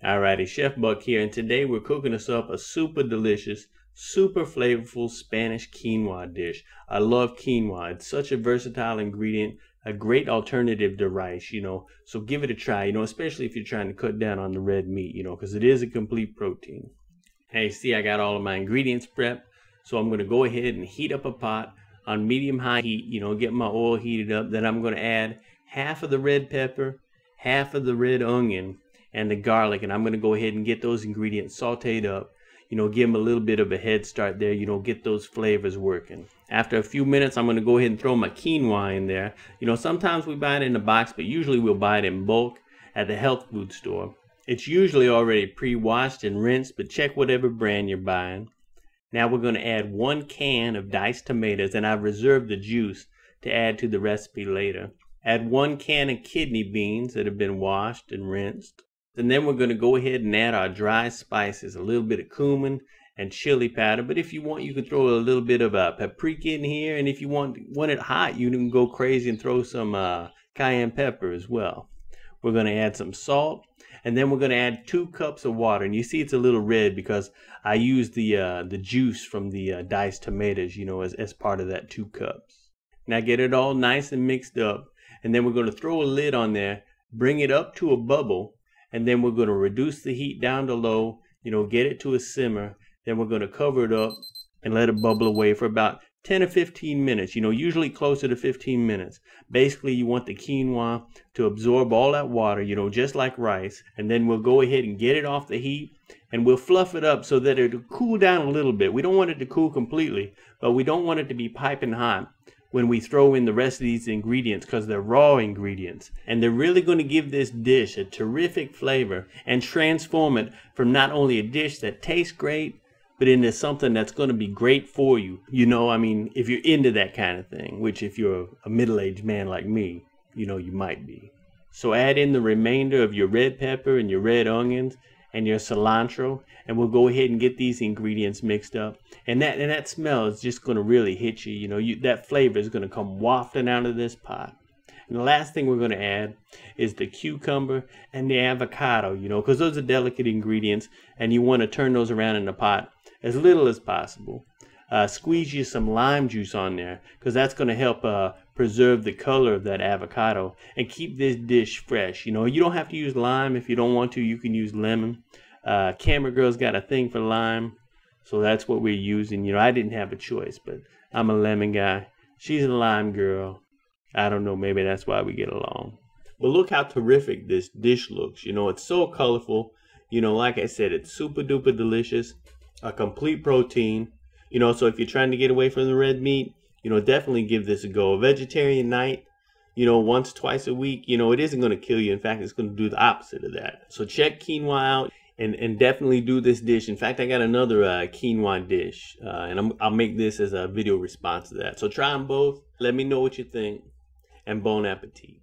Alrighty, Chef Buck here, and today we're cooking us up a super delicious, super flavorful Spanish quinoa dish. I love quinoa. It's such a versatile ingredient, a great alternative to rice, so give it a try, especially if you're trying to cut down on the red meat, because it is a complete protein. Hey, see, I got all of my ingredients prepped, so I'm going to go ahead and heat up a pot on medium-high heat, get my oil heated up. Then I'm going to add half of the red pepper, half of the red onion, and the garlic, and I'm going to go ahead and get those ingredients sauteed up, give them a little bit of a head start there, get those flavors working. After a few minutes, I'm going to go ahead and throw my quinoa in there. Sometimes we buy it in a box, but usually we'll buy it in bulk at the health food store. It's usually already pre-washed and rinsed, but check whatever brand you're buying. Now we're going to add 1 can of diced tomatoes, and I've reserved the juice to add to the recipe later. Add 1 can of kidney beans that have been washed and rinsed. And then we're going to go ahead and add our dry spices, a little bit of cumin and chili powder. But if you want, you can throw a little bit of paprika in here. And if you want it hot, you can go crazy and throw some cayenne pepper as well. We're going to add some salt. And then we're going to add 2 cups of water. And you see it's a little red because I used the juice from the diced tomatoes, as part of that 2 cups. Now get it all nice and mixed up. And then we're going to throw a lid on there, bring it up to a bubble. And then we're going to reduce the heat down to low, get it to a simmer. Then we're going to cover it up and let it bubble away for about 10 or 15 minutes, usually closer to 15 minutes. Basically, you want the quinoa to absorb all that water, just like rice. And then we'll go ahead and get it off the heat, and we'll fluff it up so that it'll cool down a little bit. We don't want it to cool completely, but we don't want it to be piping hot when we throw in the rest of these ingredients, because they're raw ingredients, and they're really going to give this dish a terrific flavor and transform it from not only a dish that tastes great, but into something that's going to be great for you. If you're into that kind of thing, which if you're a middle-aged man like me, you might be. So add in the remainder of your red pepper and your red onions and your cilantro, and we'll go ahead and get these ingredients mixed up. And that smell is just going to really hit you. That flavor is going to come wafting out of this pot. And the last thing we're going to add is the cucumber and the avocado, because those are delicate ingredients, and you want to turn those around in the pot as little as possible. Squeeze you some lime juice on there, because that's going to help preserve the color of that avocado and keep this dish fresh. You don't have to use lime. If you don't want to, you can use lemon. Camera Girl's got a thing for lime, so that's what we're using. I didn't have a choice, but I'm a lemon guy. She's a lime girl. I don't know, maybe that's why we get along. But look how terrific this dish looks. It's so colorful. Like I said, it's super duper delicious, a complete protein. So if you're trying to get away from the red meat, definitely give this a go. A vegetarian night, once, twice a week, it isn't going to kill you. In fact, it's going to do the opposite of that. So check quinoa out and definitely do this dish. In fact, I got another quinoa dish, and I'll make this as a video response to that. So try them both. Let me know what you think, and bon appetit.